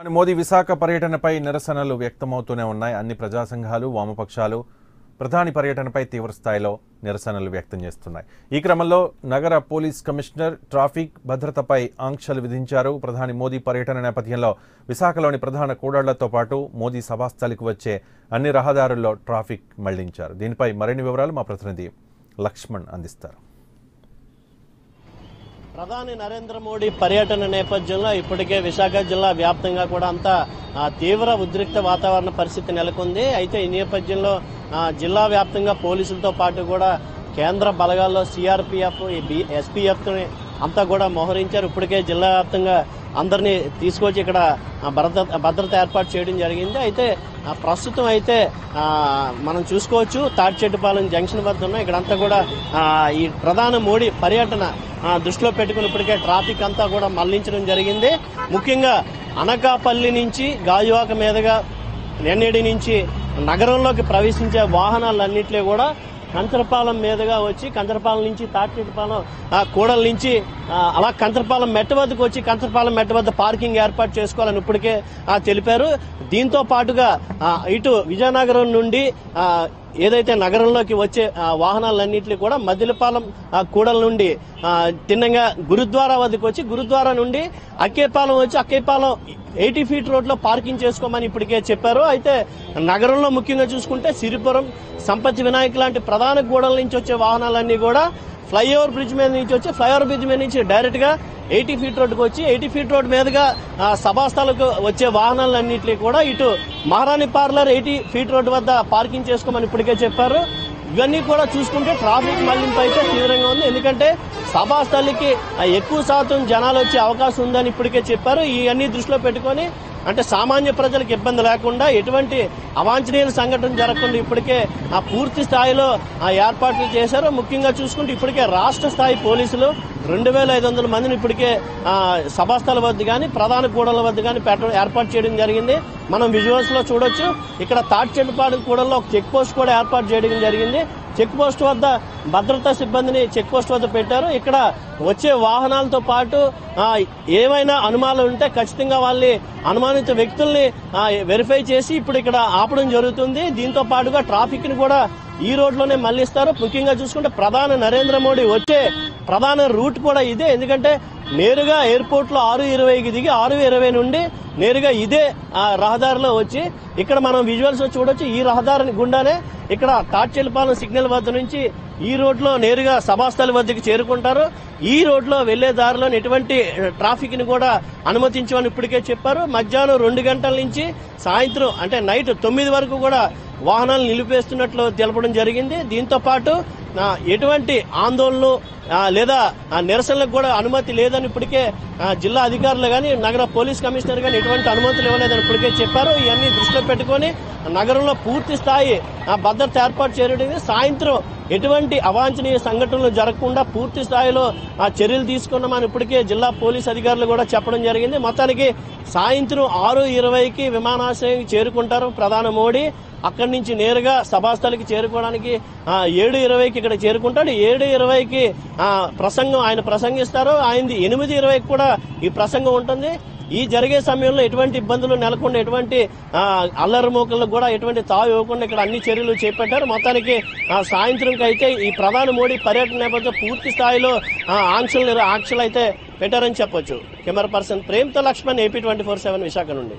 మోదీ విశాఖ పర్యటనపై నిరసనలు వ్యక్తమవుతూనే ఉన్నాయి. అన్ని ప్రజా సంఘాలు, వామపక్షాలు ప్రధాని పర్యటనపై తీవ్ర స్థాయిలో నిరసనలు వ్యక్తం చేస్తున్నాయి. ఈ క్రమంలో నగర పోలీస్ కమిషనర్ ట్రాఫిక్ భద్రతపై ఆంక్షలు విధించారు. ప్రధాని మోదీ పర్యటన నేపథ్యంలో విశాఖలోని ప్రధాన కూడళ్లతో పాటు మోదీ సభాస్థలికి వచ్చే అన్ని రహదారుల్లో ట్రాఫిక్ మళ్లించారు. దీనిపై మరిన్ని వివరాలు మా ప్రతినిధి లక్ష్మణ్ అందిస్తారు. ప్రధాని నరేంద్ర మోడీ పర్యటన నేపథ్యంలో ఇప్పటికే విశాఖ జిల్లా వ్యాప్తంగా కూడా అంతా తీవ్ర ఉద్రిక్త వాతావరణ పరిస్థితి నెలకొంది. అయితే ఈ నేపథ్యంలో జిల్లా వ్యాప్తంగా పోలీసులతో పాటు కూడా కేంద్ర బలగాల్లో సిఆర్పిఎఫ్, ఎస్పీఎఫ్ అంతా కూడా మోహరించారు. ఇప్పటికే జిల్లా వ్యాప్తంగా అందరినీ తీసుకొచ్చి ఇక్కడ భద్రత ఏర్పాటు చేయడం జరిగింది. అయితే ప్రస్తుతం అయితే మనం చూసుకోవచ్చు, తాటిచెట్టుపాలెం జంక్షన్ వద్ద ఉన్న ఇక్కడంతా కూడా ఈ ప్రధాని మోడీ పర్యటన దృష్టిలో పెట్టుకుని ఇప్పటికే ట్రాఫిక్ అంతా కూడా మళ్లించడం జరిగింది. ముఖ్యంగా అనకాపల్లి నుంచి గాజువాక మీదుగా ఎన్ఏడి నుంచి నగరంలోకి ప్రవేశించే వాహనాలన్నింటినీ కూడా కంచరపాలెం మీదుగా వచ్చి కంచరపాలెం నుంచి తాటిచెట్టుపాలెం కూడల నుంచి అలా కంచరపాలెం మెట్ట వద్దకు వచ్చి కంచరపాలెం మెట్ట వద్ద పార్కింగ్ ఏర్పాటు చేసుకోవాలని ఇప్పటికే తెలిపారు. దీంతో పాటుగా ఇటు విజయనగరం నుండి ఏదైతే నగరంలోకి వచ్చే వాహనాలన్నింటినీ కూడా మద్దిలపాలెం కూడల నుండి తిన్నంగా గురుద్వారా వద్దకు వచ్చి గురుద్వారా నుండి అక్కేపాలెం వచ్చి అక్కేపాలెం 80 ఫీట్ రోడ్ లో పార్కింగ్ చేసుకోమని ఇప్పటికే చెప్పారు. అయితే నగరంలో ముఖ్యంగా చూసుకుంటే సిరిపురం, సంపత్తి వినాయక్ లాంటి ప్రధాన కూడల నుంచి వచ్చే వాహనాలన్నీ కూడా ఫ్లైఓవర్ బ్రిడ్జ్ మీద నుంచి వచ్చి ఫ్లైఓవర్ బ్రిడ్జ్ మీద నుంచి డైరెక్ట్ గా 80 ఫీట్ రోడ్డుకు వచ్చి 80 ఫీట్ రోడ్ మీదుగా సభాస్థలకు వచ్చే వాహనాలన్నింటినీ కూడా ఇటు మహారాణి పార్లర్ 80 ఫీట్ రోడ్డు వద్ద పార్కింగ్ చేసుకోమని ఇప్పటికే చెప్పారు. ఇవన్నీ కూడా చూసుకుంటే ట్రాఫిక్ మళ్లింపు అయితే తీవ్రంగా ఉంది. ఎందుకంటే సభాస్థలికి ఎక్కువ శాతం జనాలు వచ్చే అవకాశం ఉందని ఇప్పటికే చెప్పారు. ఇవన్నీ దృష్టిలో పెట్టుకుని అంటే సామాన్య ప్రజలకు ఇబ్బంది లేకుండా ఎటువంటి అవాంఛనీయ సంఘటన జరగకుండా ఇప్పటికే పూర్తి స్థాయిలో ఏర్పాట్లు చేశారు. ముఖ్యంగా చూసుకుంటే ఇప్పటికే రాష్ట్ర స్థాయి పోలీసులు 2500 మందిని ఇప్పటికే సభాస్థల వద్ద కానీ ప్రధాన కూడళ్ల వద్ద కానీ ఏర్పాటు చేయడం జరిగింది. మనం విజువల్స్ లో చూడొచ్చు. ఇక్కడ తాటిచెట్టుపాలెం కూడల్లో ఒక చెక్ పోస్ట్ కూడా ఏర్పాటు చేయడం జరిగింది. చెక్ పోస్ట్ వద్ద భద్రతా సిబ్బందిని చెక్ పోస్ట్ వద్ద పెట్టారు. ఇక్కడ వచ్చే వాహనాలతో పాటు ఏమైనా అనుమానాలు ఉంటే ఖచ్చితంగా వాళ్ళని అనుమానిత వ్యక్తుల్ని వెరిఫై చేసి ఇప్పుడు ఇక్కడ ఆపడం జరుగుతుంది. దీంతో పాటుగా ట్రాఫిక్ ని కూడా ఈ రోడ్లోనే మళ్లిస్తారు. ముఖ్యంగా చూసుకుంటే ప్రధాని నరేంద్ర మోడీ వచ్చే ప్రధాన రూట్ కూడా ఇదే. ఎందుకంటే నేరుగా ఎయిర్పోర్ట్ లో 6:20కి దిగి 6:20 నుండి నేరుగా ఇదే రహదారిలో వచ్చి ఇక్కడ మనం విజువల్స్ చూడొచ్చు. ఈ రహదారి గుండానే ఇక్కడ తాటిచెట్టుపాలెం సిగ్నల్ వద్ద నుంచి ఈ రోడ్ లో నేరుగా సభాస్థలి వద్దకు చేరుకుంటారు. ఈ రోడ్ లో వెళ్లే దారిలో ఎటువంటి ట్రాఫిక్ ని కూడా అనుమతించమని ఇప్పటికే చెప్పారు. మధ్యాహ్నం 2 గంటల నుంచి సాయంత్రం అంటే నైట్ 9 వరకు కూడా వాహనాలు నిలిపేస్తున్నట్లు తెలపడం జరిగింది. దీంతో పాటు ఎటువంటి ఆందోళనలు లేదా నిరసనలకు కూడా అనుమతి లేదని ఇప్పటికే జిల్లా అధికారులు గాని నగర పోలీస్ కమిషనర్ గాని ఎటువంటి అనుమతులు ఇవ్వలేదని ఇప్పటికే చెప్పారు. ఇవన్నీ దృష్టిలో పెట్టుకుని నగరంలో పూర్తి స్థాయి భద్రత ఏర్పాటు చేయడం, సాయంత్రం ఎటువంటి అవాంఛనీయ సంఘటనలు జరగకుండా పూర్తి స్థాయిలో చర్యలు తీసుకున్నామని ఇప్పటికే జిల్లా పోలీస్ అధికారులు కూడా చెప్పడం జరిగింది. మొత్తానికి సాయంత్రం 6:20కి విమానాశ్రయం చేరుకుంటారు ప్రధాని మోడీ. అక్కడి నుంచి నేరుగా సభాస్థలికి చేరుకోవడానికి 7:20కి ఇక్కడ చేరుకుంటాడు. 7:20కి ఆయన ప్రసంగిస్తారు. ఆయనది 8:20కి కూడా ఈ ప్రసంగం ఉంటుంది. ఈ జరిగే సమయంలో ఎటువంటి ఇబ్బందులు నెలకొండ ఎటువంటి అల్లరి మూకలకు కూడా ఎటువంటి తావు ఇవ్వకుండా ఇక్కడ అన్ని చర్యలు చేపట్టారు. మొత్తానికి సాయంత్రంకి అయితే ఈ ప్రధాని మోడీ పర్యటన నేపథ్యంలో పూర్తి స్థాయిలో ఆంక్షలు అయితే పెట్టారని చెప్పొచ్చు. కెమెరా పర్సన్ ప్రేమ్తో లక్ష్మణ్, AP 24/7 విశాఖ నుండి.